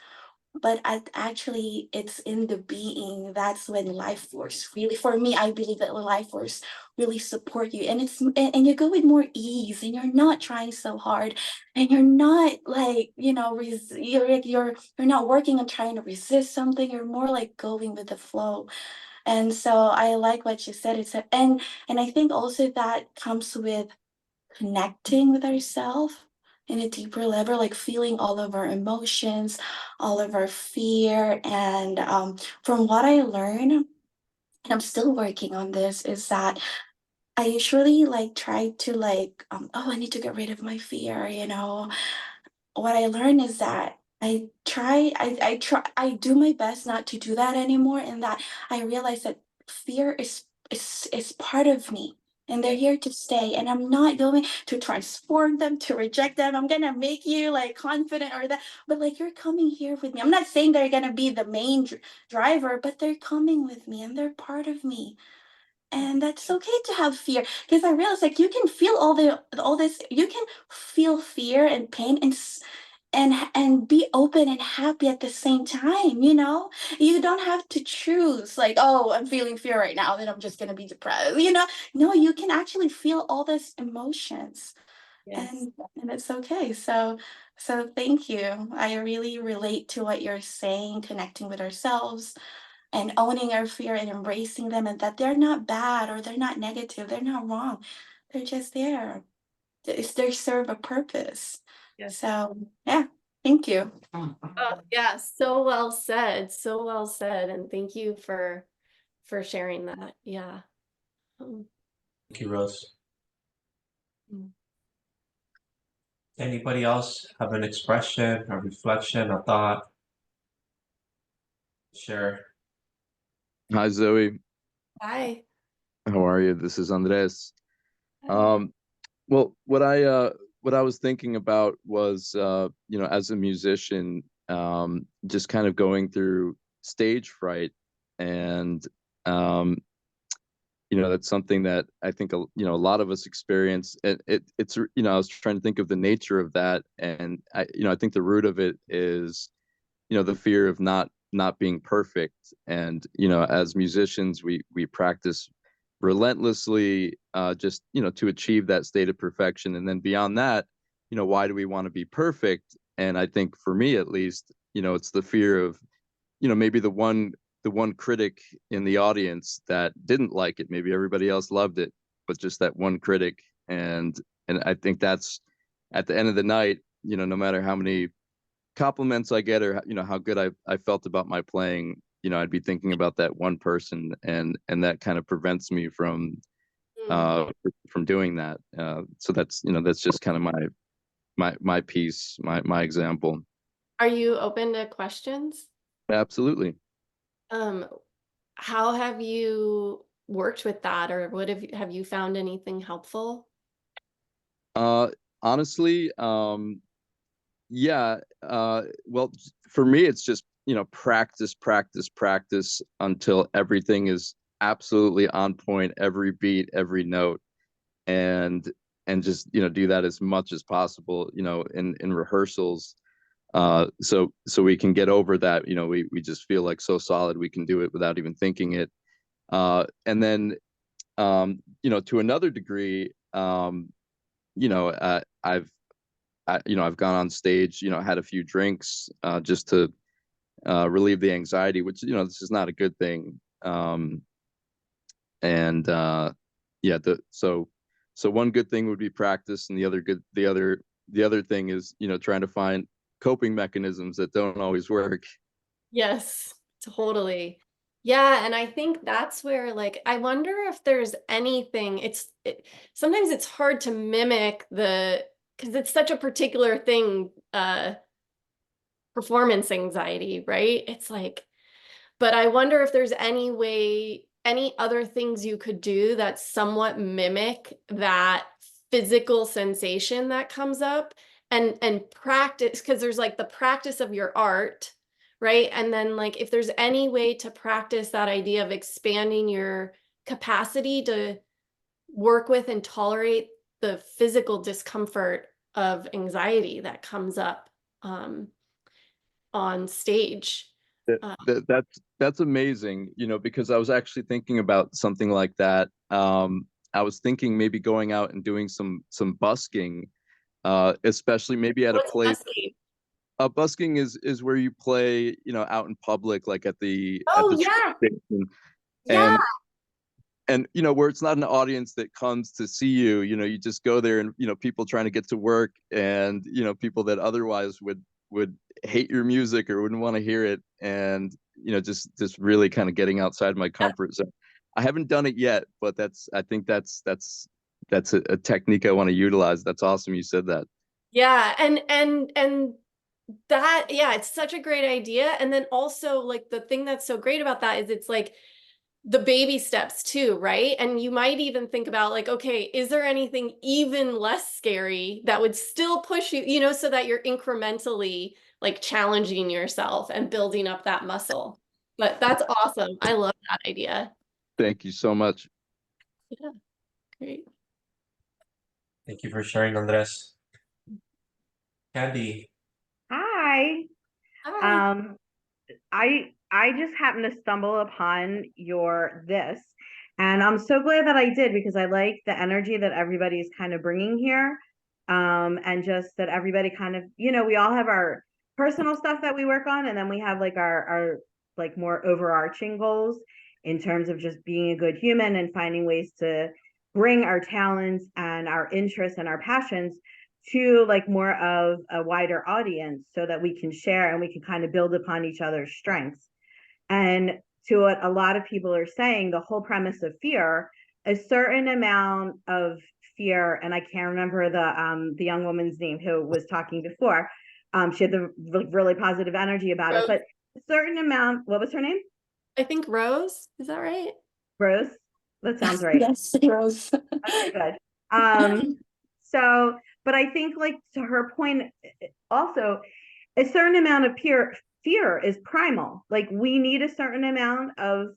[SPEAKER 7] but actually it's in the being that's when life force really, for me, I believe that the life force really support you, and and you go with more ease, and you're not trying so hard, and you're not like you know you're not working on trying to resist something. You're more like going with the flow. And so I like what you said. And I think also that comes with connecting with ourselves in a deeper level, like feeling all of our emotions, all of our fear. And from what I learned, and I'm still working on this, is that I usually like try to like, oh, I need to get rid of my fear, you know. What I learned is that I do my best not to do that anymore, and that I realize that fear is part of me, and they're here to stay, and I'm not going to transform them, to reject them. I'm gonna make you like confident or that, but like you're coming here with me. I'm not saying they're gonna be the main driver, but they're coming with me and they're part of me. And that's okay to have fear, because I realized like you can feel all this, you can feel fear and pain and be open and happy at the same time, you know. You don't have to choose like, oh, I'm feeling fear right now, then I'm just going to be depressed, you know. No, you can actually feel all these emotions,
[SPEAKER 2] Yes.
[SPEAKER 7] and it's okay. So thank you. I really relate to what you're saying, connecting with ourselves and owning our fear and embracing them, and that they're not bad or they're not negative, they're not wrong, they're just there. They serve a purpose.
[SPEAKER 2] Yes.
[SPEAKER 7] So yeah, thank you.
[SPEAKER 2] Oh, yeah, so well said. So well said. And thank you for sharing that. Yeah. Um,
[SPEAKER 1] Thank you, Rose.
[SPEAKER 2] mm.
[SPEAKER 1] Anybody else have an expression, a reflection, a thought? Share.
[SPEAKER 4] Hi, Zoe.
[SPEAKER 2] Hi.
[SPEAKER 4] How are you? This is Andres.
[SPEAKER 2] Hi.
[SPEAKER 4] Well, what I was thinking about was you know, as a musician, just kind of going through stage fright, and um, you know, that's something that I think you know, a lot of us experience. It's you know, I was trying to think of the nature of that, and I think the root of it is, you know, the fear of not being perfect. And you know, as musicians, we practice relentlessly, just you know, to achieve that state of perfection. And then beyond that, you know, why do we want to be perfect? And I think for me at least, you know, it's the fear of, you know, maybe the one critic in the audience that didn't like it. Maybe everybody else loved it, but just that one critic. And I think that's, at the end of the night, you know, no matter how many compliments I get, or you know, how good I felt about my playing, you know, I'd be thinking about that one person, and that kind of prevents me
[SPEAKER 2] Mm.
[SPEAKER 4] from doing that. So that's, you know, that's just kind of my piece, my example.
[SPEAKER 2] Are you open to questions?
[SPEAKER 4] Absolutely.
[SPEAKER 2] Um, how have you worked with that, or what have you found anything helpful?
[SPEAKER 4] Uh, honestly, yeah, well, for me, it's just, practice, practice, practice until everything is absolutely on point, every beat, every note, and just, do that as much as possible, in rehearsals. So we can get over that, we just feel like so solid we can do it without even thinking it. And then, to another degree, I've gone on stage, had a few drinks, just to relieve the anxiety, which, this is not a good thing. And yeah, so one good thing would be practice, and the other thing is, trying to find coping mechanisms that don't always work.
[SPEAKER 2] Yes, totally. Yeah, and I think that's where, like, I wonder if there's anything, sometimes it's hard to mimic because it's such a particular thing, performance anxiety, right? It's like, but I wonder if there's any other things you could do that somewhat mimic that physical sensation that comes up, and practice, because there's like the practice of your art, right? And then like if there's any way to practice that idea of expanding your capacity to work with and tolerate the physical discomfort of anxiety that comes up on stage.
[SPEAKER 4] That,
[SPEAKER 2] Uh,
[SPEAKER 4] that's amazing, because I was actually thinking about something like that. I was thinking maybe going out and doing some busking, especially maybe at a
[SPEAKER 2] what's
[SPEAKER 4] place.
[SPEAKER 2] busking?
[SPEAKER 4] Busking is where you play, out in public, like at
[SPEAKER 2] Oh
[SPEAKER 4] the train
[SPEAKER 2] yeah,
[SPEAKER 4] station,
[SPEAKER 2] yeah.
[SPEAKER 4] and where it's not an audience that comes to see you. You just go there, and people trying to get to work, and people that otherwise would hate your music or wouldn't want to hear it, and just really kind of getting outside my comfort zone. I haven't done it yet, but I think that's a technique I want to utilize. That's awesome you said that.
[SPEAKER 2] Yeah, and that, yeah, it's such a great idea. And then also like the thing that's so great about that is it's like the baby steps too, right? And you might even think about like, okay, is there anything even less scary that would still push you, so that you're incrementally like challenging yourself and building up that muscle. But that's awesome. I love that idea.
[SPEAKER 4] Thank you so much.
[SPEAKER 2] Yeah, great.
[SPEAKER 1] Thank you for sharing, Andres. Candy,
[SPEAKER 8] Hi.
[SPEAKER 2] Hi.
[SPEAKER 8] I just happened to stumble upon this, and I'm so glad that I did because I like the energy that everybody's kind of bringing here, and just that everybody kind of, we all have our personal stuff that we work on, and then we have like our like more overarching goals in terms of just being a good human and finding ways to bring our talents and our interests and our passions to like more of a wider audience so that we can share and we can kind of build upon each other's strengths. And to what a lot of people are saying, the whole premise of fear, a certain amount of fear, and I can't remember the young woman's name who was talking before. She had the really positive energy about it,
[SPEAKER 2] Rose.
[SPEAKER 8] but a certain amount, what was her name?
[SPEAKER 2] I think Rose, is that right?
[SPEAKER 8] Rose? That sounds right.
[SPEAKER 7] Yes, Rose.
[SPEAKER 8] Okay, good. So, but I think like to her point, also a certain amount of fear is primal. Like we need a certain amount of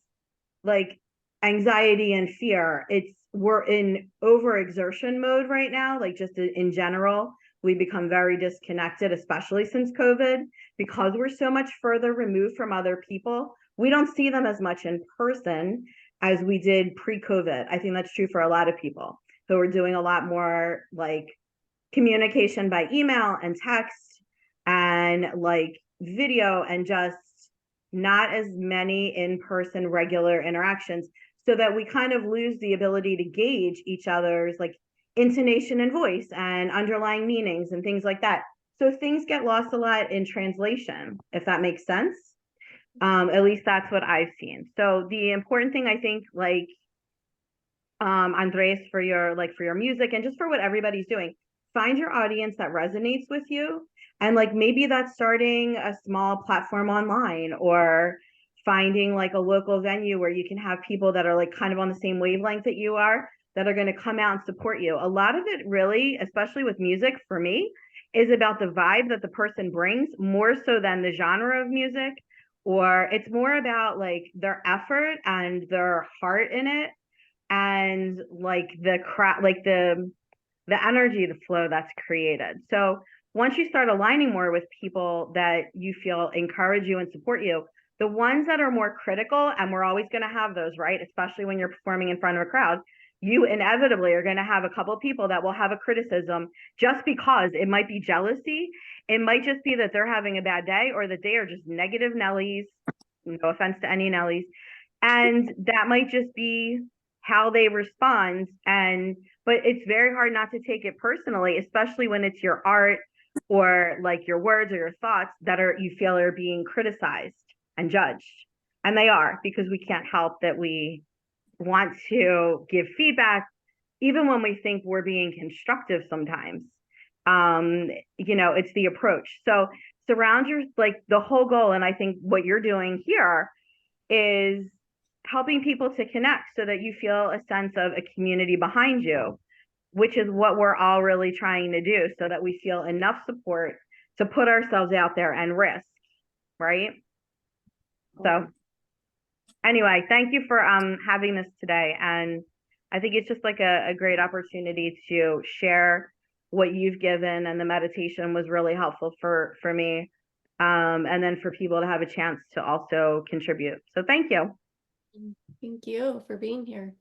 [SPEAKER 8] like anxiety and fear. We're in overexertion mode right now, like just in general. We become very disconnected, especially since COVID, because we're so much further removed from other people. We don't see them as much in person as we did pre-COVID. I think that's true for a lot of people who are doing a lot more like communication by email and text and like video and just not as many in-person regular interactions, so that we kind of lose the ability to gauge each other's like intonation and voice and underlying meanings and things like that. So things get lost a lot in translation, if that makes sense. At least that's what I've seen. So the important thing, I think, like Andres, for your music and just for what everybody's doing, find your audience that resonates with you. And like maybe that's starting a small platform online or finding like a local venue where you can have people that are like kind of on the same wavelength that you are, that are going to come out and support you. A lot of it really, especially with music for me, is about the vibe that the person brings more so than the genre of music, or it's more about like their effort and their heart in it, and like the energy, the flow that's created. So once you start aligning more with people that you feel encourage you and support you, the ones that are more critical, and we're always going to have those, right? Especially when you're performing in front of a crowd, you inevitably are going to have a couple of people that will have a criticism just because it might be jealousy. It might just be that they're having a bad day, or that they are just negative Nellies. No offense to any Nellies. And that might just be how they respond. But it's very hard not to take it personally, especially when it's your art or like your words or your thoughts that you feel are being criticized and judged. And they are, because we can't help that we want to give feedback, even when we think we're being constructive sometimes. It's the approach. So surround like the whole goal. And I think what you're doing here is helping people to connect so that you feel a sense of a community behind you, which is what we're all really trying to do, so that we feel enough support to put ourselves out there and risk, right? So anyway, thank you for having this today. And I think it's just like a great opportunity to share what you've given, and the meditation was really helpful for me. And then for people to have a chance to also contribute. So thank you.
[SPEAKER 2] Thank you for being here.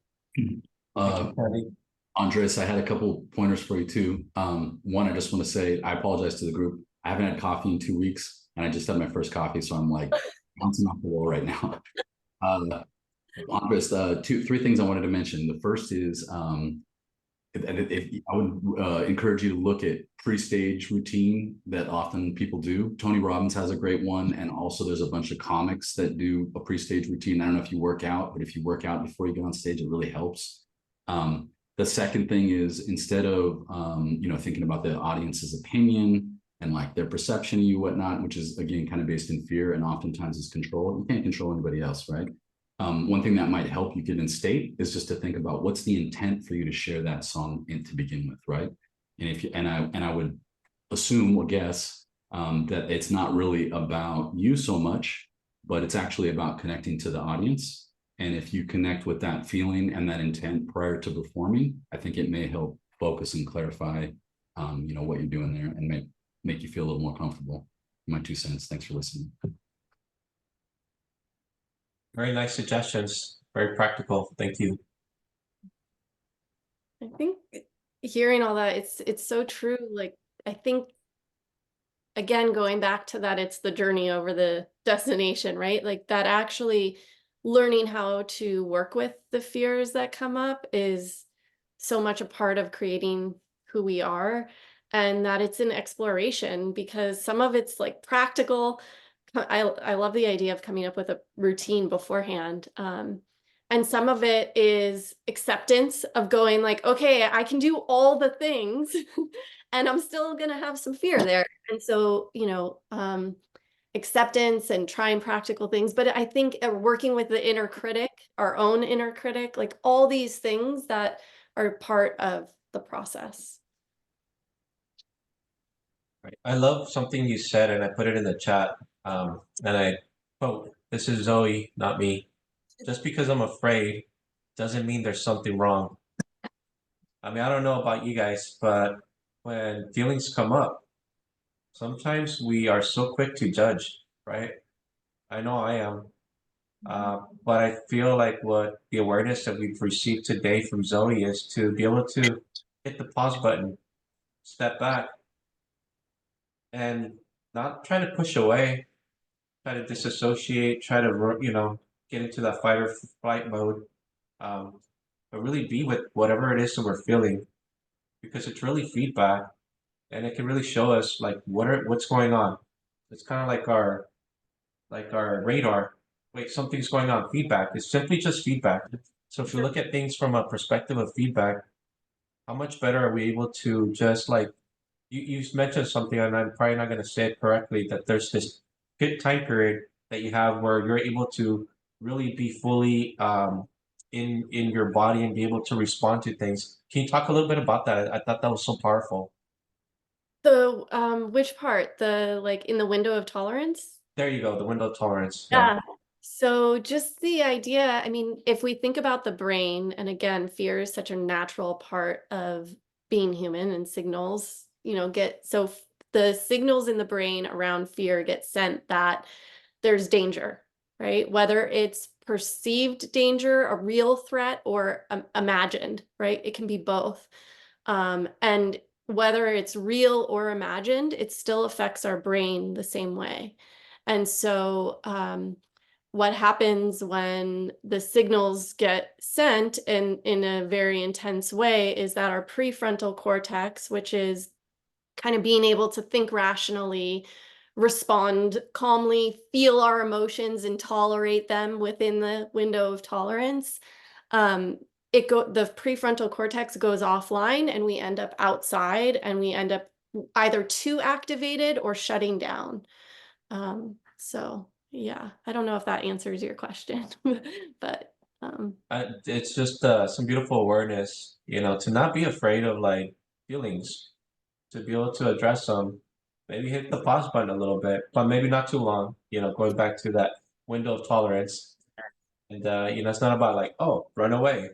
[SPEAKER 5] Andres, I had a couple pointers for you too. One, I just want to say, I apologize to the group. I haven't had coffee in 2 weeks, and I just had my first coffee, so I'm like bouncing off the wall right now. Andres, three things I wanted to mention. The first is, if I would encourage you to look at pre-stage routine that often people do. Tony Robbins has a great one, and also there's a bunch of comics that do a pre-stage routine. I don't know if you work out, but if you work out before you get on stage, it really helps. The second thing is, instead of thinking about the audience's opinion and like their perception of you, whatnot, which is again kind of based in fear and oftentimes is control. You can't control anybody else, right? One thing that might help you get in state is just to think about what's the intent for you to share that song to begin with, right? And I would assume or guess that it's not really about you so much, but it's actually about connecting to the audience. And if you connect with that feeling and that intent prior to performing, I think it may help focus and clarify, what you're doing there, and make you feel a little more comfortable. My 2 cents. Thanks for listening.
[SPEAKER 1] Very nice suggestions. Very practical. Thank you.
[SPEAKER 2] I think hearing all that, it's so true. Like, I think, again, going back to that, it's the journey over the destination, right? Like, that actually learning how to work with the fears that come up is so much a part of creating who we are, and that it's an exploration, because some of it's like practical. I love the idea of coming up with a routine beforehand. And some of it is acceptance of going like, okay, I can do all the things and I'm still going to have some fear there. And so, acceptance and trying practical things. But I think working with the inner critic, our own inner critic, like all these things that are part of the process.
[SPEAKER 1] Right. I love something you said, and I put it in the chat. And I quote, "This is Zoe, not me. Just because I'm afraid doesn't mean there's something wrong." I mean, I don't know about you guys, but when feelings come up, sometimes we are so quick to judge, right? I know I am. But I feel like what the awareness that we've received today from Zoe is to be able to hit the pause button, step back, and not try to push away, try to disassociate, try to, get into that fight or flight mode, but really be with whatever it is that we're feeling, because it's really feedback, and it can really show us like what's going on. It's kind of like our radar. Wait, something's going on. Feedback. It's simply just feedback. So if you look at things from a perspective of feedback, how much better are we able to just like you mentioned something, and I'm probably not going to say it correctly, that there's this good time period that you have where you're able to really be fully in your body and be able to respond to things. Can you talk a little bit about that? I thought that was so powerful.
[SPEAKER 2] The which part? The like in the window of tolerance?
[SPEAKER 1] There you go, the window of tolerance. Yeah.
[SPEAKER 2] Yeah. So just the idea, I mean, if we think about the brain, and again, fear is such a natural part of being human, and signals, the signals in the brain around fear get sent that there's danger, right? Whether it's perceived danger, a real threat, or imagined, right? It can be both. And whether it's real or imagined, it still affects our brain the same way. And so, what happens when the signals get sent in a very intense way is that our prefrontal cortex, which is kind of being able to think rationally, respond calmly, feel our emotions and tolerate them within the window of tolerance, um, the prefrontal cortex goes offline and we end up outside and we end up either too activated or shutting down. So yeah, I don't know if that answers your question, but
[SPEAKER 1] It's just some beautiful awareness, to not be afraid of like feelings, to be able to address them, maybe hit the pause button a little bit, but maybe not too long, going back to that window of tolerance. And it's not about like, oh, run away.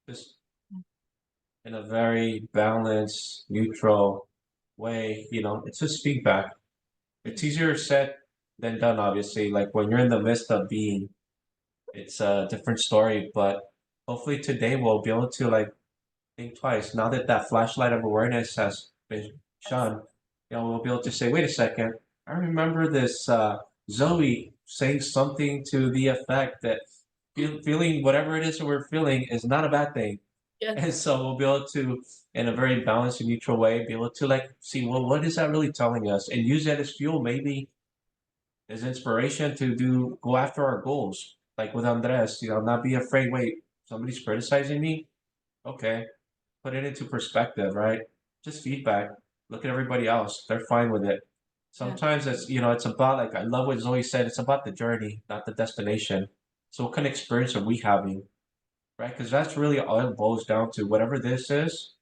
[SPEAKER 1] Just in a very balanced, neutral way, it's just feedback. It's easier said than done, obviously. Like when you're in the midst of being, it's a different story, but hopefully today we'll be able to like think twice. Now that that flashlight of awareness has been shone, we'll be able to say, wait a second, I remember this Zoe saying something to the effect that feeling whatever it is that we're feeling is not a bad thing.
[SPEAKER 2] yeah.
[SPEAKER 1] And so we'll be able to, in a very balanced and neutral way, be able to like see, well, what is that really telling us? And use that as fuel, maybe as inspiration to go after our goals. Like with Andres, not be afraid, wait, somebody's criticizing me? Okay, put it into perspective, right? Just feedback. Look at everybody else. They're fine with it. Sometimes it's about like I love what Zoe said, it's about the journey, not the destination. So what kind of experience are we having? Right? Because that's really all it boils down to. Whatever this is,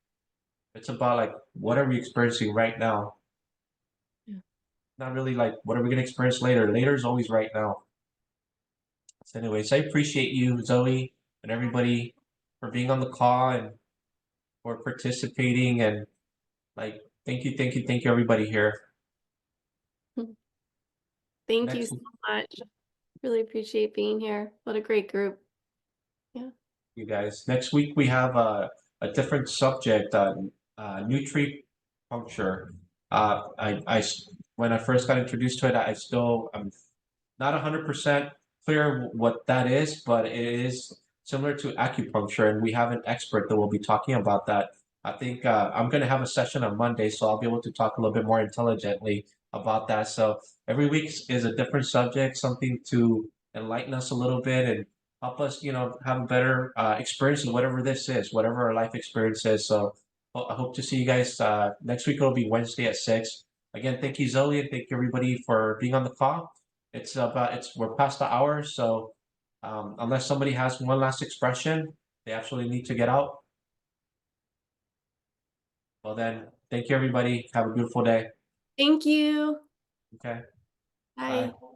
[SPEAKER 1] it's about like what are we experiencing right now?
[SPEAKER 2] Yeah.
[SPEAKER 1] Not really like what are we gonna experience later. Later is always right now. So anyways, I appreciate you, Zoe, and everybody for being on the call and for participating and like thank you everybody here.
[SPEAKER 2] Thank you
[SPEAKER 1] Next
[SPEAKER 2] so much. Really appreciate being here. What a great group. Yeah.
[SPEAKER 1] you guys. Next week we have a different subject, nutri-puncture. When I first got introduced to it, I'm not 100% clear what that is, but it is similar to acupuncture, and we have an expert that will be talking about that. I think I'm going to have a session on Monday, so I'll be able to talk a little bit more intelligently about that. So every week is a different subject, something to enlighten us a little bit and help us, have a better experience in whatever this is, whatever our life experience is. So I hope to see you guys next week. It'll be Wednesday at 6. Again, thank you, Zoe, and thank you everybody for being on the call. We're past the hour, so unless somebody has one last expression, they absolutely need to get out. Well then, thank you everybody. Have a beautiful day.
[SPEAKER 2] Thank you.
[SPEAKER 1] Okay.
[SPEAKER 2] Bye.
[SPEAKER 1] Bye.